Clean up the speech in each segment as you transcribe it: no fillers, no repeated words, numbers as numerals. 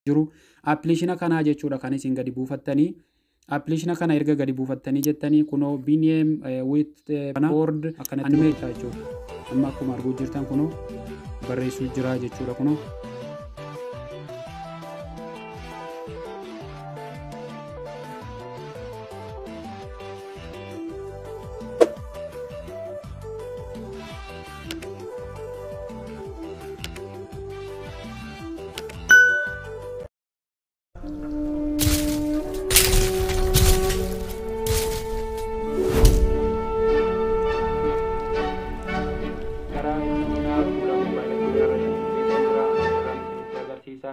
jiru appilikeeshina kanaa jechuudha kan isin gadi buufattanii. Appilikeeshina kana erga gadi buufattanii jettanii kunoo BNM with board akkanatti meeshaa jechuudha. Amma akkuma arguu jirtan kunoo barreessuu jira jechuudha kunoo.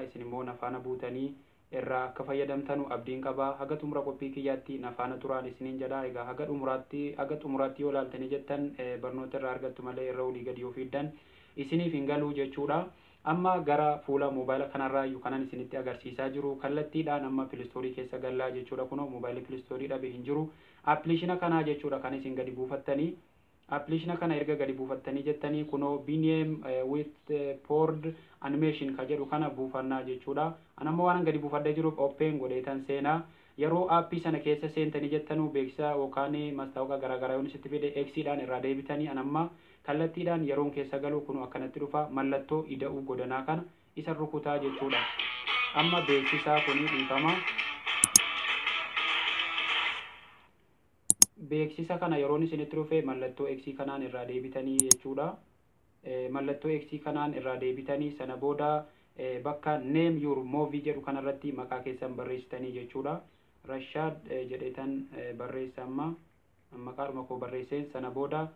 Isin immoo nafaana buutanii irraa akka fayyadamtanu abdiin qaba. Haga xumura qophii kiyyaatti nafaana turaan isiniin jedha. Egaa haga xumuraatti yoo ilaaltanii jettan barnoota irraa argattu malee irra olii gadi yoo fiiddan isiniif hin galuu jechuudha. Amma gara fuula moobaayila kanarraa iyyuu kanan isinitti agarsiisaa jiru kallattiidhaan amma pilistoorii keessa gallaa jechuudha. Kunoo moobaayilii pilistoorii dhabe hin jiru. Appilikeeshina kanaa jechuudha kan isin gadi buufattanii. Appilikeeshina kana erga gadi buufattanii jettanii kunoo BNM with board animation ka jedhu kana buufannaa jechuudha. Anammoo waan gadi buufadhee jiruuf open godheetan seenaa. Yeroo aappii sana keessa seentanii jettanuu beeksisa yookaan mastaawqa garaagaraa yoo isitti fide eksiidhaan irraa deebitanii anamma kallattiidhaan yeroon keessa galu kun akkanatti dhufa mallattoo ida'uu godanaa kana isa rukutaa jechuudha. Amma beeksisaa kuni dhiifama. Beeksisa kana yeroon isinitti dhufe mallattoo X kanaan irraa deebitanii jechuudha. Mallattoo X kanaan irraa deebitanii sana booda bakka name your movie jedhu kanarratti maqaa keessan barreessitanii jechuudha. Rashad jedheetan barreessa amma maqaadhuma koo barreesseen sana booda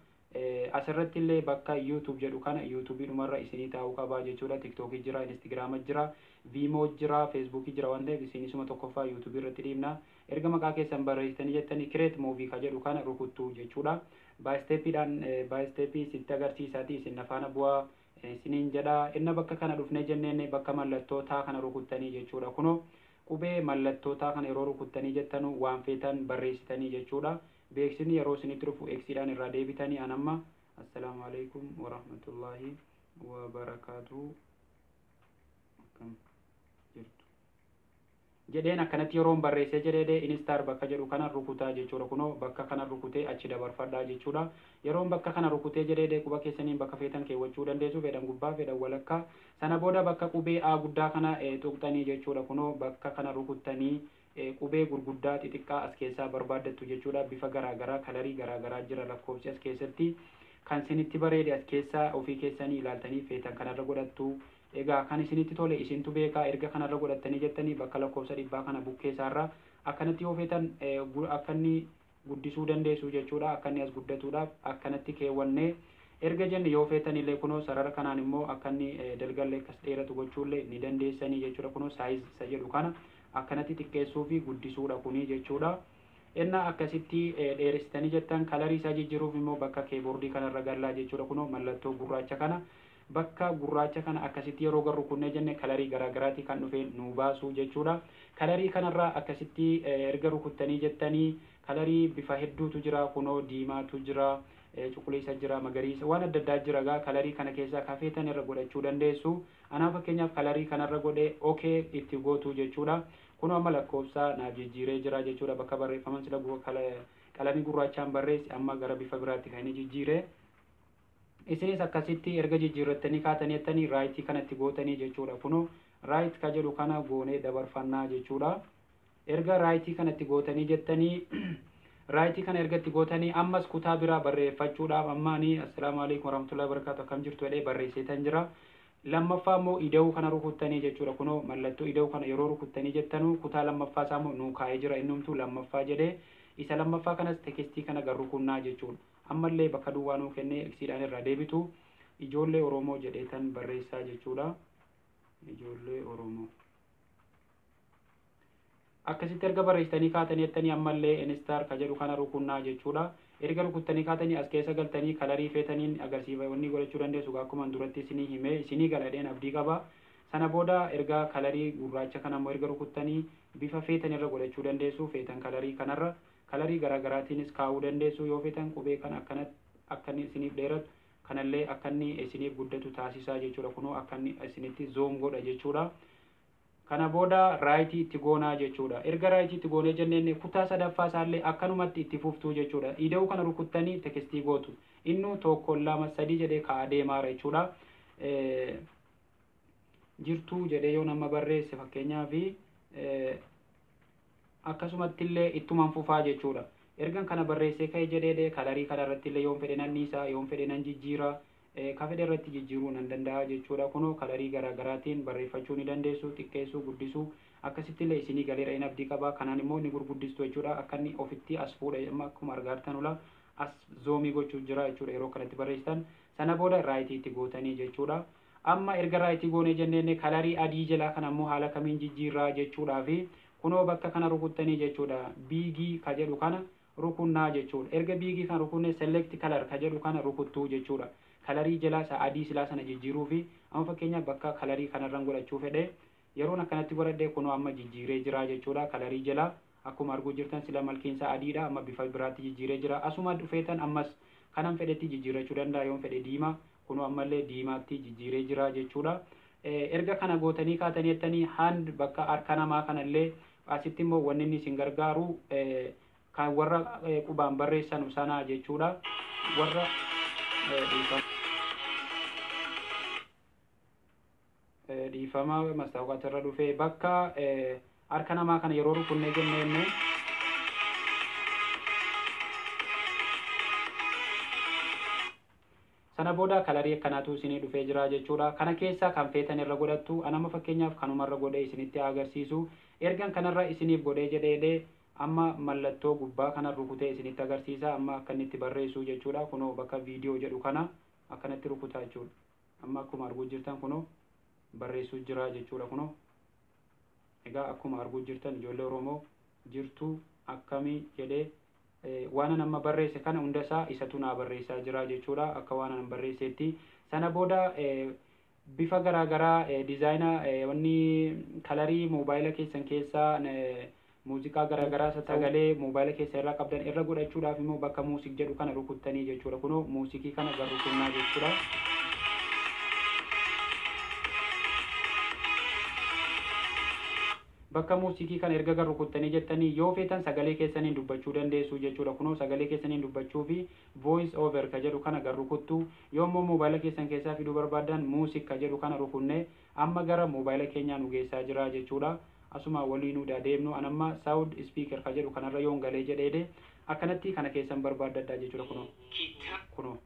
asirratti illee bakka YouTube jedhu kana YouTube dhumarra isinii taa'uu qabaa jechuudha. TikTok jira, Instagram jira, Vimo jira, Facebook jira waan ta'eef isinisuma tokkoffaa YouTube irratti dhiibna. Erga maqaa keessan barreessitanii jettanii create movie ka jedhu kana rukuttuu jechuudha. By stepii sitti agarsiisaati isin nafaana bu'aa isiniin jedha. Inna bakka kana dhufnee jenneen bakka mallattootaa kana rukuttanii jechuudha. Kunoo qubee mallattootaa kana yeroo rukuttanii jettanu waan feetan barreessitanii jechuudha. Beeksisni yeroo isinitti dhufu eksiidhaan irraa deebitanii anamma assalaamu alaikum warahmatullahi wabarakaatuh jedheen akkanatti yeroon barreessee jedhee instaar bakka jedhu kana rukutaa jechuudha. Kunoo bakka kana rukutee achi dabarfadhaa jechuudha. Yeroon bakka kana rukutee jedhee quba keessaniin bakka feetan keewwachuu dandeessu, fedhan gubbaa fedhan walakkaa. Sana booda bakka qubee A guddaa kana tuqxanii jechuudha. Kunoo bakka kana rukuttanii qubee gurguddaa xixiqqaa as keessaa barbaaddattu jechuudha. Bifa garaagaraa kalarii garaagaraa jira lakkoofsi as keessatti kan isinitti bareede as keessaa ofii keessanii ilaaltanii feetan kanarra godhattu. Egaa kan isinitti tole isintu beekaa. Erga kanarra godhattanii jettanii bakka lakkoofsa 100 kana bukkeessaarra akkanatti yoo feetan akkanni guddisuu dandeessu jechuudha. Akkanni as guddatuudhaaf akkanatti keewwannee erga jenne yoo feetan illee kunoo sarara kanaan immoo akkanni dalgallee akkas dheeratu gochuullee ni dandeessanii jechuudha. Kunoo saayiz isa jedhu kana akkanatti xiqqeessuu fi guddisuudha kuni jechuudha. Inna akkasitti dheeressitanii jettan kalarii isaa jijjiiruuf immoo bakka keeboordii kanarra gallaa jechuudha. Kunoo mallattoo gurraacha kana bakka gurraacha kana akkasitti yeroo garuu kunne jenne kalarii garaagaraati kan dhufe nu baasu jechuudha. Kalarii kanarraa akkasitti erga rukuttanii jettanii kalarii bifa hedduutu jira. Kunoo diimaatu jira, cuquliisa jira, magariisa waan adda addaa jira. Gaa kalarii kana keessaa kafeetan irra godhachuu dandeessu. Anaa fakkeenyaaf kalarii kanarra godhee okay itti gootu jechuudha. Kunoo amma lakkoofsa naaf jijjiiree jira jechuudha. Bakka barreeffaman sila qalamii gurraachaan barreessi amma gara bifa biraatti kan inni jijjiiree. Isinis akkasitti erga jijjiirrattanii kaatanii jettanii raayitii kanatti gootanii jechuudha. Kunoo raayit ka jedhu kana goonee dabarfannaa jechuudha. Erga raayitii kanatti gootanii jettanii raayitii kana ergatti gootanii ammas kutaa biraa barreeffachuudhaaf ammaanii assalaamu alaikum warahmatullahi wabarakatuh akkam jirtu jedhee barreessitan jira. Lammaffaa immoo ida'uu kana rukuttanii jechuudha. Kunoo mallattoo ida'uu kana yeroo rukuttanii jettanuu kutaa lammaffaa isaa immoo nuu kaa'ee jira innumtuu lammaffaa jedhee isa lammaffaa kanas tekstii kana garrukunnaa jechuudha. Ammallee bakka duwwaa nuu kennee eksiidhaan irraa deebitu ijoollee Oromoo jedheetan barreessaa jechuudha. Ijoollee Oromoo akkasitti erga barreessitanii kaatanii jettanii ammallee instaar ka jedhu kana rukunnaa jechuudha. Erga rukuttanii kaatanii as keessa galtanii kalarii feetaniin agarsiifamanii godhachuu dandeessu. Akkuma duratti isinii himee isinii galadheen abdii qaba. Sana booda erga kalarii gurraacha kana immoo erga rukuttanii bifa feetan irra godhachuu dandeessu. Feetan kalarii kanarra kalarii garaagaraatiinis kaa'uu dandeessu. Yoo feetan qubee kan akkanni isiniif dheeratu kanallee akkanni isiniif guddatu taasisaa jechuudha. Kunoo akkanni isinitti zoom godha jechuudha. kana booda raayitii itti goonaa jechuudha. Erga raayitii itti goonee jenneen kutaa sadaffaa isaallee akkanumatti itti fuftuu jechuudha. Ida'uu kana rukuttanii tekstii gootu. Innu tokko lama sadii jedhee ka'aa deemaara jechuudha. Jirtuu jedhee yoo nama barreesse fakkeenyaaf akkasumatti illee ittumaan fufaa jechuudha. Ergan kana barreessee ka'e jedhee kalarii kana irratti illee yoon fedhe nan dhiisaa, yoon fedhe nan jijjiira, ka fedhe irratti jijjiiruu nan danda'a jechuudha. Kunoo kalarii garaagaraatiin barreeffachuu ni dandeessu, xiqqeessuu, guddisuu, akkasitti illee isinii galeera hin abdii qaba. Kanaan immoo ni gurguddistu jechuudha. Akka inni ofitti as fuudha akkuma argaartanula as zoomii gochuuf jira jechuudha yeroo kanatti barreessitan. Sana booda raayitii itti gootanii jechuudha. Amma erga raayitii goonee jenneen kalarii adii jalaa kana immoo haala kamiin jijjiirraa jechuudhaa fi kunoo bakka kana rukuttanii jechuudha. Biigii ka jedhu kana rukunnaa jechuudha. Erga biigii kana rukunne select color ka jedhu kana rukuttuu jechuudha. Kalarii jalaa isa adii silaa sana jijjiiruu fi amma fakkeenyaaf bakka kalarii kanarran godhachuu fedhe yeroon akkanatti godhadhe kunoo amma jijjiiree jira jechuudha. Kalarii jalaa akkuma arguu jirtan sila malkiinsa adiidha, amma bifa biraatti jijjiiree jira. Asuma dhufeetan ammas kanan fedhetti jijjiirrachuu danda'a. Yoon fedhe diimaa kunoo ammallee diimaatti jijjiiree jira jechuudha. Erga kana gootanii kaatanii jettanii hand bakka harka namaa kanallee asitti immoo wanni inni isin gargaaru kan warra qubaan barreessan sana jechuudha. Warra dhiifama mastaawqata irra dhufee bakka harka namaa kana yeroo rukunnee jennee sana booda kalarii akkanaatu isinii dhufee jira jechuudha. Kana keessaa kan feetan irra godhattu anama fakkeenyaaf kanumarra godhee isinitti agarsiisu. Ergan kanarra isiniif godhee jedhee amma mallattoo gubbaa kana rukutee isinitti agarsiisa. Amma akka inni itti barreessu jechuudha. Kunoo bakka viidiyoo jedhu kana akkanatti rukutaa jechuudha. Amma akkuma arguu jirtan kunoo barreessuu jira jechuudha. Kunoo egaa akkuma arguu jirtan ijoollee Oromoo jirtuu akkamii jedhee waan nama barreesse kana hundasaa isatu naa barreessaa jira jechuudha. Akka waan nama barreesseetti sana booda bifa garaagaraa dizaayinaa wanni kalarii moobaayila keessan keessaa muuziqaa garaagaraa sagalee moobaayila keessa irraa qabdan irra godhachuudhaaf immoo bakka muuziq jedhu kana rukuttanii jechuudha. Kunoo muuziqii kana rukunnaa jechuudha. Bakka muuziqii kana erga rukuttanii jettanii yoo feetan sagalee keessaniin dubbachuu dandeessu jechuudha. Kunoo sagalee keessaniin dubbachuu fi voice over ka jedhu kana rukuttu. Yoo immoo moobaayila keessan keessaa fiduu barbaadan muuziq ka jedhu kana rukunnee amma gara moobaayila keenyaa nu geessaa jira jechuudha. Asuma waliinuu deemnu anamma sound speaker ka jedhu kanarra yoon galee jedhee akkanatti kana keessan barbaadadha jechuudha. Kunoo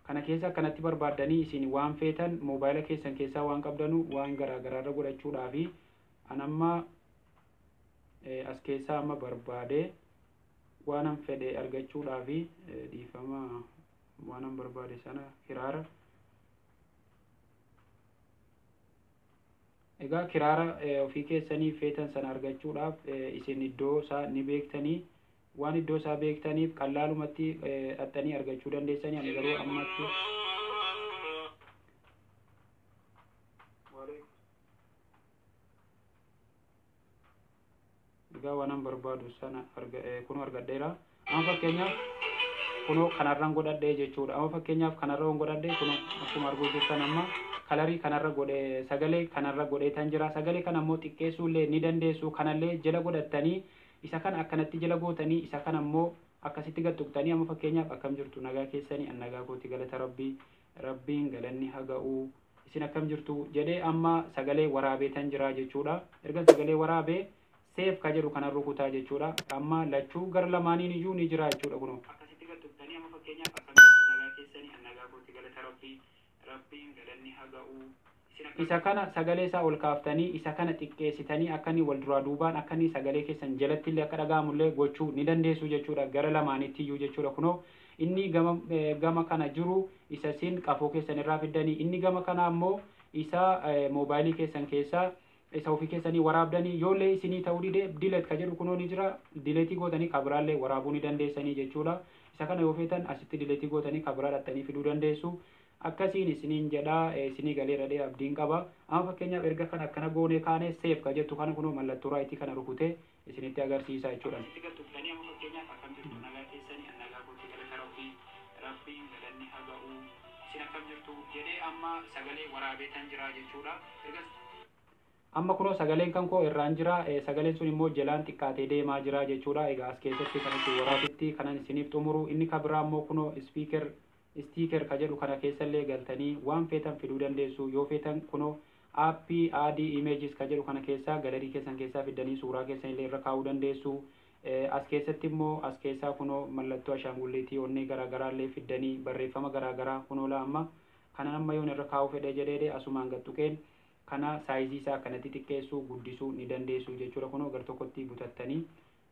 kana keessa akkanatti barbaaddanii isin waan feetan moobaayila keessan keessaa waan qabdanu waan garaagaraarra godhachuudhaafi anamma as keessaa amma barbaade waanan fedhe argachuudhaafi dhiifama waanan barbaade sana kiraara egaa kiraara ofii keessanii feetan sana argachuudhaaf isin iddoo isaa ni beektanii waan iddoo isaa beektaniif qallaalumatti dhattanii argachuu dandeessanii. Ani garuu ammatti egaa waanan barbaadu sana kunoo argadheera. Amma fakkeenyaaf kunoo kanarraan godhadhee jechuudha. Amma fakkeenyaaf kanarra waan godhadhee kunoo akkuma arguu jirtan amma kalarii kanarra godhee sagalee kanarra godheetan jira. Sagalee kana immoo xiqqeessuullee ni dandeessu. Kanallee jala godhattanii isa kana akkanatti jala gootanii isa kana immoo akkasitti gadtuqtanii amma fakkeenyaaf akkam jirtu nagaa keessanii an nagaa kooti galata rabbiin galanni haa ga'u isin akkam jirtu jedhee amma sagalee waraabeetan jira jechuudha. Erga sagalee waraabee seef ka jedhu kana rukutaa jechuudha. Amma lachuu gara lamaaniin iyyuu ni jira jechuudha. Kunoo akkasitti gadtuqtanii amma fakkeenyaaf akkam jirtu nagaa keessanii an nagaa kooti galata rabbiin galanni haa ga'u isa kana sagalee isaa ol kaaftanii isa kana xiqqeessitanii akka inni wal duraa duubaan akka inni sagalee keessan jalatti illee akka dhaga'amullee gochuu ni dandeessu jechuudha. Gara lamaanitti iyyuu jechuudha. Kunoo inni gama kana jiru isa siin qafoo keessan irraa fiddanii inni gama kana ammoo isa moobaayilii keessan keessaa isa ofii keessanii waraabdanii yoollee isinii ta'uu dide dilet ka jedhu kunoo ni jira. Diletii gootanii kabiraallee waraabuu ni dandeessanii jechuudha. Isa kana yoo feetan asitti diletii gootanii kabiraa dhattanii fiduu dandeessu. Akkasiin isiniin jedhaa isinii galee radhee abdiin qaba. Amma fakkeenyaaf erga kana akkana goonee kaane seef ka jettu kana kunoo mallattoo raayitii kana rukutee isinitti agarsiisa jechuudha. Rabbiin galanni haa ga'u isin akkam jirtu jedhee amma sagalee waraabeetan jira jechuudha. amma kunoo sagaleen kan koo irraan jira sagaleen sun immoo jalaan xiqqaatee deemaa jira jechuudha. Egaa as keessatti kanatti waraabitti kanan isiniif xumuru inni kan biraa immoo kunoo stiiker ka jedhu kana keessallee galtanii waan feetan fiduu dandeessu. Yoo feetan kunoo aappii aadii imeejis ka jedhu kana keessaa galerii keessan keessaa fidanii suuraa keessan illee irra kaa'uu dandeessu. As keessatti immoo as keessaa kunoo mallattoo ashaangulliitii onnee garaagaraa illee fidanii barreeffama garaagaraa kunoo amma kanan amma yoon irra kaa'uu fedhe jedhee asumaan gattuqeen kana saayizii isaa kanatti xiqqeessuu guddisuu ni dandeessu jechuudha. Kunoo gar tokkotti butattanii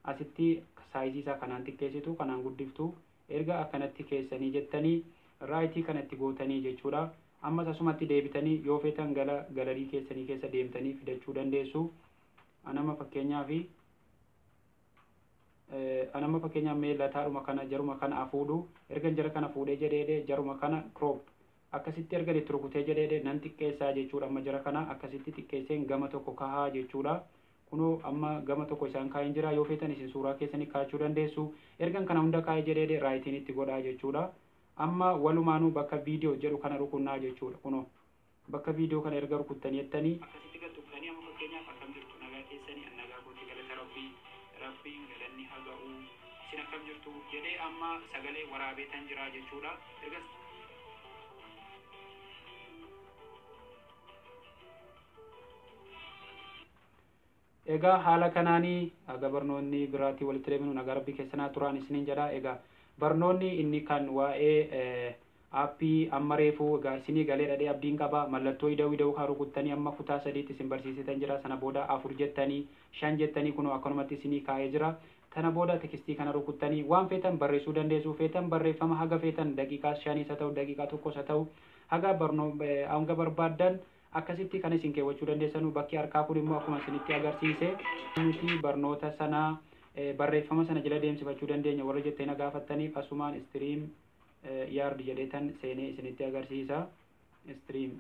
asitti saayizii isaa kanaan xiqqeessitu kanaan guddiftu erga akkanatti keessanii jettanii raayitii kanatti gootanii jechuudha. Ammas asumatti deebitanii yoo feetan galerii keessanii keessa deemtanii fidachuu dandeessu. Anama fakkeenyaaf meellataadhuma kana jaruma kana afuudhu ergan jara kana fuudhee jedhee jaruma kana crop akkasitti erga itti rukutee jedhee nan xiqqeessaa jechuudha. Amma jara kana akkasitti xiqqeesseen gama tokko kahaa jechuudha. Kunoo amma gama tokko isaan kaa'een jira. Yoo feetan isin suuraa keessanii kaa'achuu dandeessu. Ergan kana hunda kaa'ee jedhee raayitiin itti godhaa jechuudha. Amma walumaanuu bakka viidiyoo jedhu kana rukunnaa jechuudha. Kunoo bakka viidiyoo kana erga rukuttanii jettanii akkasitti galtuqsanii amma fakkeenyaaf akkam jirtu nagaa keessanii nagaa gootii galata rabbiin galanni haa ga'u isin akkam jirtu jedhee amma sagalee waraabeetan jira jechuudha. Egaa haala kanaanii aga barnoonni biraatii walitti deebinu nagaa rabbii keessanaa turaan isiniin jedha. Egaa barnoonni inni kan waa'ee aappii amma reefuu egaa isinii galee dhadhee abdiin qaba. Mallattoo ida'uu kan rukuttanii amma kutaa sadiitti isin barsiisitan jira. Sana booda 4 jettanii 5 jettanii kunoo akkanumatti isinii kaa'ee jira. Tana booda tekstii kana rukuttanii waan feetan barreessuu dandeessu. Feetan barreeffama haga feetan daqiiqaa 5 haa ta'u daqiiqaa 1 haa ta'u haga hanga barbaaddan akkasitti kan isin keewwachuu dandeessanu. Bakki harkaa kun immoo akkuma isinitti agarsiise nuti barnoota sana barreeffama sana jala deemsifachuu dandeenya warra jettee na gaafattaniif asumaan stream yard jedheetan seenee isinitti agarsiisa. Stream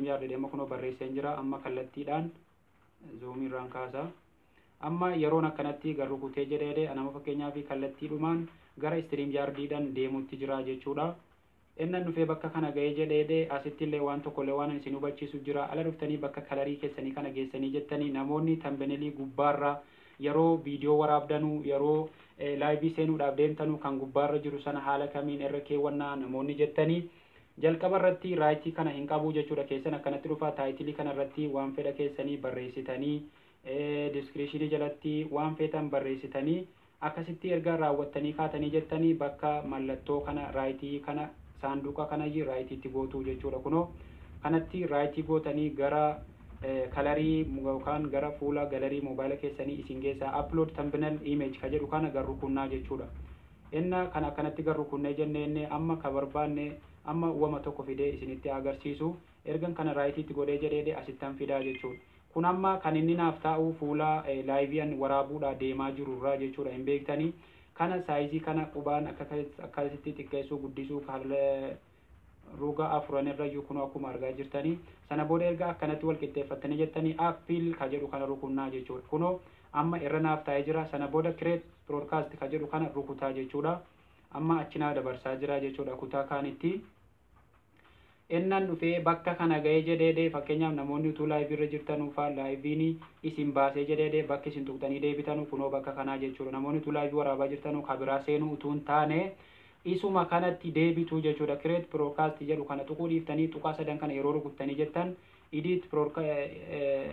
yard jedhee amma kunoo barreesseen jira. Amma kallattiidhaan zoomiirraan kaasa. Amma yeroon akkanatti gar rukutee jedhee anama fakkeenyaaf kallattiidhumaan gara stream yardiidhaan deemutti jira jechuudha. Innan dhufee bakka kana ga'ee jedhee asitti illee waan tokkollee waan isin hubachiisu jira. Ala dhuftanii bakka kalarii keessanii kana geessanii jettanii namoonni tambenelii gubbaarra yeroo viidiyoo waraabdanuu yeroo laayivii seenuudhaaf deemtanuu kan gubbaarra jiru sana haala kamiin irra keewwannaa namoonni jettanii jalqaba irratti raayitii kana hin qabu jechuudha. Keessan akkanatti dhufa taayitilii kana irratti waan fedha keessanii barreessitanii diskiriipshinii jalatti waan feetan barreessitanii akkasitti erga raawwattanii kaatanii jettanii bakka mallattoo kana raayitii kana saanduqa kana raayitiitti gootu jechuudha. Kunoo kanatti raayitii gootanii gara kalarii yookaan gara fuula galerii moobaayila keessanii isin geessaa upload thumbnail image ka jedhu kana garuu kunnaa jechuudha. Inna kana akkanatti garuu kunnee jennee amma ka barbaanne amma uwama tokko fidee isinitti agarsiisu ergan kana raayitiitti godhee jedhee asittan fidaa jechuudha. Kun amma kan inni naaf taa'u fuula laayiviin waraabuudhaa deemaa jirurraa jechuudha. Hin beektanii kana saayizii kana qubaan akkasitti xiqqeessuu guddisuu ruga afuran irra iyyuu kunoo akkuma argaa jirtanii. Sana booda erga akkanatti wal qixxeeffattanii jettanii appiil ka jedhu kana rukunnaa jechuudha. Kunoo amma irra naaf taa'ee jira. Sana booda create broadcast ka jedhu kana rukutaa jechuudha. Amma achinaa dabarsaa jira jechuudha kutaa kaanitti. Innan dhufee bakka kana ga'ee jedhee fakkeenyaaf namoonni utuu laayivii irra jirtanuu fa'aa laayiviin isin baasee jedhee bakki isin tuqxanii deebitanuu kunoo bakka kanaa jechuudha. Namoonni utuu laayivii waraabaa jirtanuu kabiraa seenuu utuu hin taane isuma kanatti deebitu jechuudha. Create broadcast jedhu kana tuquu dhiiftanii tuqaa sadan kana yeroo rukuttanii jettan edit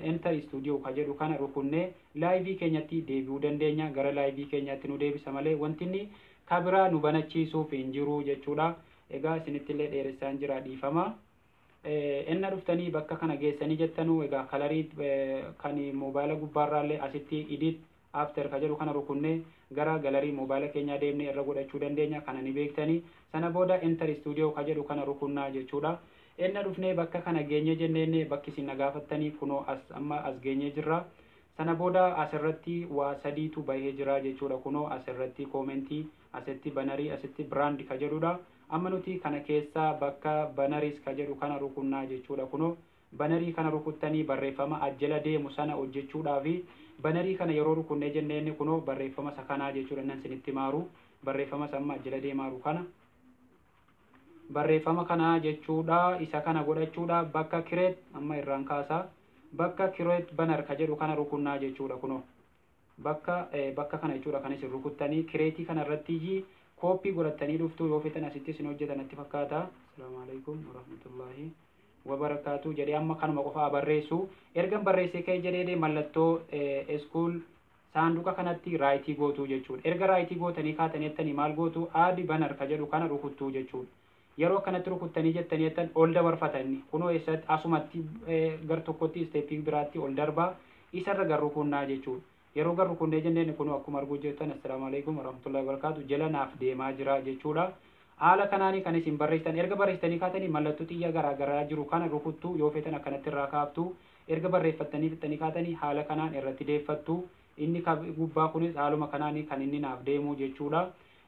enter studio ka jedhu kana rukunnee laayivii keenyatti deebi'uu dandeenya. Gara laayivii keenyatti nu deebisa malee wanti inni kabiraa nu banachiisuuf hin jiru jechuudha. Egaa isinitti illee dheeressaan jira dhiifama. Inna dhuftanii bakka kana geessanii jettanuu egaa kalarii kan moobaayila gubbaarraallee asitti edit after ka jedhu kana rukunnee gara galerii moobaayila keenyaa deemnee irra godhachuu dandeenya. Kana ni beektanii. Sana booda enter studio ka jedhu kana rukunnaa jechuudha. Inna dhufnee bakka kana geenye jennee bakki isin gaafattanii kunoo amma as geenye jirra. Sana booda asirratti waa sadiitu bahee jira jechuudha. Kunoo asirratti koomentii asitti banarii asitti brand ka jedhudha. Amma nuti kana keessaa bakka banaris ka jedhu kana rukunnaa jechuudha. Kunoo banarii kana rukuttanii barreeffama ajjala deemu sana hojjechuudhaaf banarii kana yeroo rukunnee jennee kunoo barreeffama isa kanaa jechuudha. Nan isinitti maaru barreeffama amma ajjala deemaaru kana barreeffama kana jechuudha. Isa kana godhachuudha bakka kireet amma irraan kaasaa bakka create banner ka jedhu kana rukunnaa jechuudha kunoo bakka kana jechuudha kan isin rukuttanii create kana irratti copy godhatanii dhuftu yoo feetan asitti isin hojjetan itti fakkaata. Assalaamu alaykum wa rahmatullahi wa barakatuh jedhee amma kanuma qofaa barreessu ergan barreessee ka'e jedhee mallattoo school saanduqa kanatti raayitii gootuu jechuudha. Erga raayitii gootanii kaatanii jettanii maal gootu aadi banner ka jedhu kana rukuttuu jechuudha. Yeroo kanatti rukuttanii jettanii jettan ol dabarfatanii kunoo eessatti asumatti gar tokkotti steepii biraatti ol darbaa isarra gar rukunnaa jechuudha. Yeroo gar rukunnee jenneen kunoo akkuma arguu jirtan assalaamu alaykum wa rahmatullahi wa barakatuh jala naaf deemaa jira jechuudha. Haala kanaanii kan isin barreessitan erga barreessitanii kaatanii mallattoo xiyya garaa jiru kana rukuttuu yoo feetan akkanatti irraa kaaftu erga barreeffattanii fixanii kaatanii haala kanaan irratti deeffattu inni gubbaa kunis haaluma kanaanii kan inni naaf deemu jechuudha.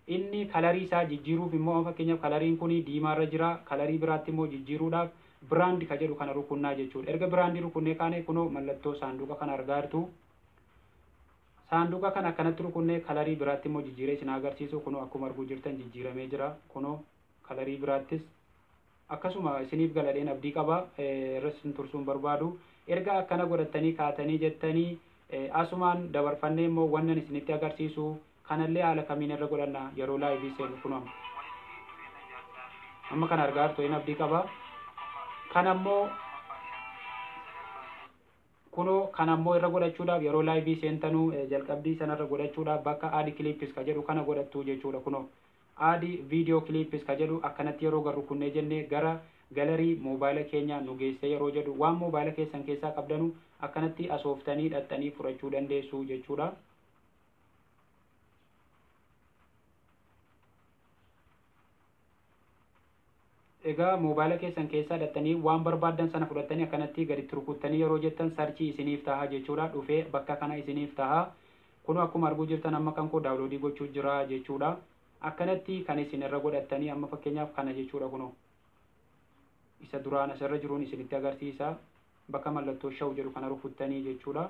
Inni kalarii isaa jijjiiruuf immoo fakkeenyaaf kalariin kun diimaarra jira kalarii biraatti immoo jijjiiruudhaaf biraandi ka jedhu kana rukunnaa jechuudha. Erga biraandii rukunnee kaane kunoo mallattoo saanduqa kana argaa jirtu. Saanduqa kana akkanatti rukunnee kalarii biraatti immoo jijjiiree isin agarsiisu kunoo akkuma arguu jirtan jijjiiramee jira. Kunoo kalarii biraattis akkasuma isiniif galadheen abdii qaba irratti tursuun barbaadu. Erga akkana godhattanii kaatanii jettanii asumaan dabarfannee immoo wannan isinitti agarsiisu kanallee haala kamiin irra godhanna yeroo laayivii seenu kunoo amma kana argaa jirtu hin abdii qaba. Kanammoo kunoo kanammoo irra godhachuudhaaf yeroo laayivii seentanuu jalqabdii sanarra godhachuudhaaf bakka aadi clips ka jedhu kana godhattu jechuudha. Kunoo aadi video clips ka jedhu akkanatti yeroo garru kunnee jennee gara galerii moobaayila keenya nu geesse yeroo jedhu waan moobaayila keessan keessaa qabdanu akkanatti asooftanii hidhattanii furachuu dandeessu jechuudha. Egaa moobaayila keessan keessaa hidhattanii waan barbaadan sana fudhattanii akkanatti gaditti rukuttanii yeroo jettan sarchii isiniif ta'a jechuudha. Dhufee bakka kana isiniif ta'a. Kunoo akkuma arguu jirtan amma kan koo daawunloodii gochuu jira jechuudha. Akkanatti kan isin irra godhattanii amma fakkeenyaaf kana jechuudha kunoo. Isa duraan asirra jiruun isinitti agarsiisa. Bakka mallattoo shaw jedhu kana rukuttanii jechuudha.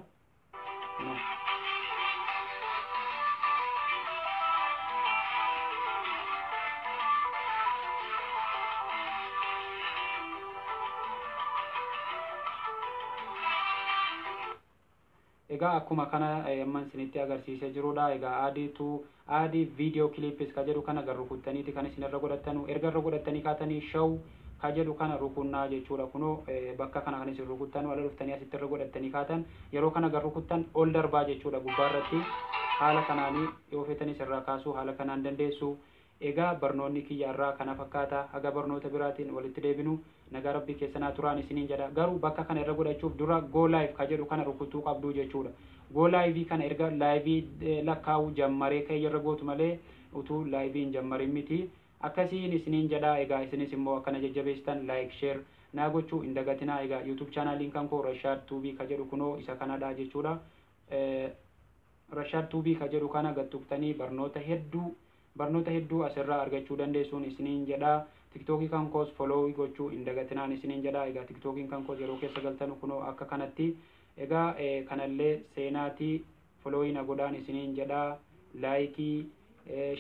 Egaa akkuma kana amman isinitti agarsiisee jirudha. Egaa aadi video clips ka jedhu kana gar rukuttaniiti kan isin irra godhattanu erga irra godhattanii kaatanii shaw ka jedhu kana rukunnaa jechuudha. Kunoo bakka kana kan isin rukuttanu ala dhuftanii asitti irra godhattanii kaatan yeroo kana gar rukuttan ol darbaa jechuudha gubbaarratti haala kanaanii yoo feetanis irraa kaasuu haala kanaan dandeessu. Egaa barnoonni kiyya irraa kana fakkaata. Haga barnoota biraatiin walitti deebinu nagaa rabbii keessanaa turaan isiniin jedha. Garuu bakka kana irra godhachuuf dura go live ka jedhu kana rukuttuu qabdu jechuudha. Go live kana erga live lakkaa'u jammaree ka'e irra gootu malee utuu live hin jammarin miti. Akkasiin isiniin jedha. Egaa isinis immoo akkana jajjabeessitan like share naa gochuu hin dagatinaa. Egaa YouTube channeliin kan koo Rashad Tuubii ka jedhu kunoo isa kanadha jechuudha. Rashad Tuubii ka jedhu kana gattuqtanii barnoota hedduu asirraa argachuu dandeessuun isiniin jedha. TikTokii kan koos follow gochuu hin dagatinaan isiniin jedha. Egaa TikTokiin kan koos yeroo keessa galtanu kunoo akka kanatti. Egaa kanallee seenaatii follow na godhaan isiniin jedha. Like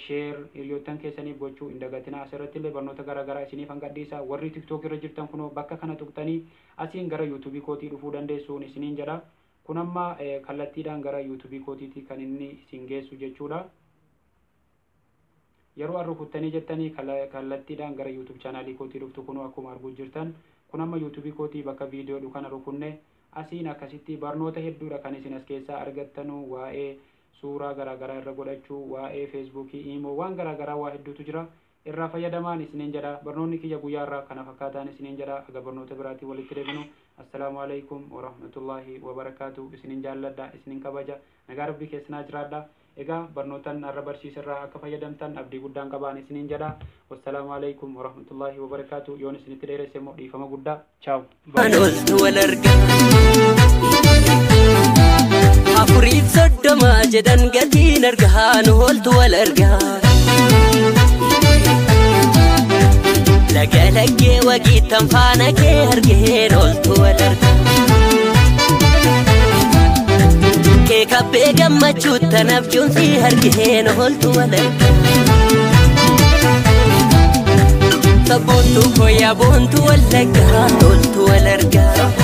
share hiriyoottan keessaniif gochuu hin dagatinaa. Asirratti illee barnoota garaagaraa isiniif hangadhiisa. Warri TikTok irra jirtan kunoo bakka kana tuqtanii asiin gara YouTube kootii dhufuu dandeessuun isiniin jedha. Kun amma kallattiidhaan gara YouTube kootiitii kan inni isin geessu jechuudha. Yeroo arrukuttanii jettanii kallattiidhaan gara YouTube channelii kootii dhuftu kunoo akkuma arguu jirtan kun amma YouTube kootii bakka viidiyoo kana rukunne asiin akkasitti barnoota hedduudha kan isin as keessaa argattanu waa'ee suuraa garaagaraa irra godhachuu waa'ee feesbuukii imo waan garaagaraa waa hedduutu jira irraa fayyadamaan isiniin jedha. Barnoonni kiyya guyyaa irraa kana fakkaataan isiniin jedha. Aga barnoota biraatii walitti deebinu. Assalaamu alaykum wa rahmatullahi wa barakatuh. Isiniin jaalladha isiniin kabaja nagaa rabbii keessanaa jiraadha. Egaa barnootaan arra barsiisarraa akka fayyadamtan abdii guddaan qabaan isiniin jedha. Wassalaamu alaykum wa rahmatullahi wa barakatuh. Yoon isinitti dheeresse immoo dhiifama guddaa. Ciao. Afuriif soddoma jedhan gatiin argahan hooltu wal argaa. Lagalagee wagiitan faana kee argeen hooltu wal argaa. Kee kabbee gammachuuttan abjuunsi argeen hooltu wal argaa. Sabboontu koyaa boontu wal argaa hooltu wal argaa.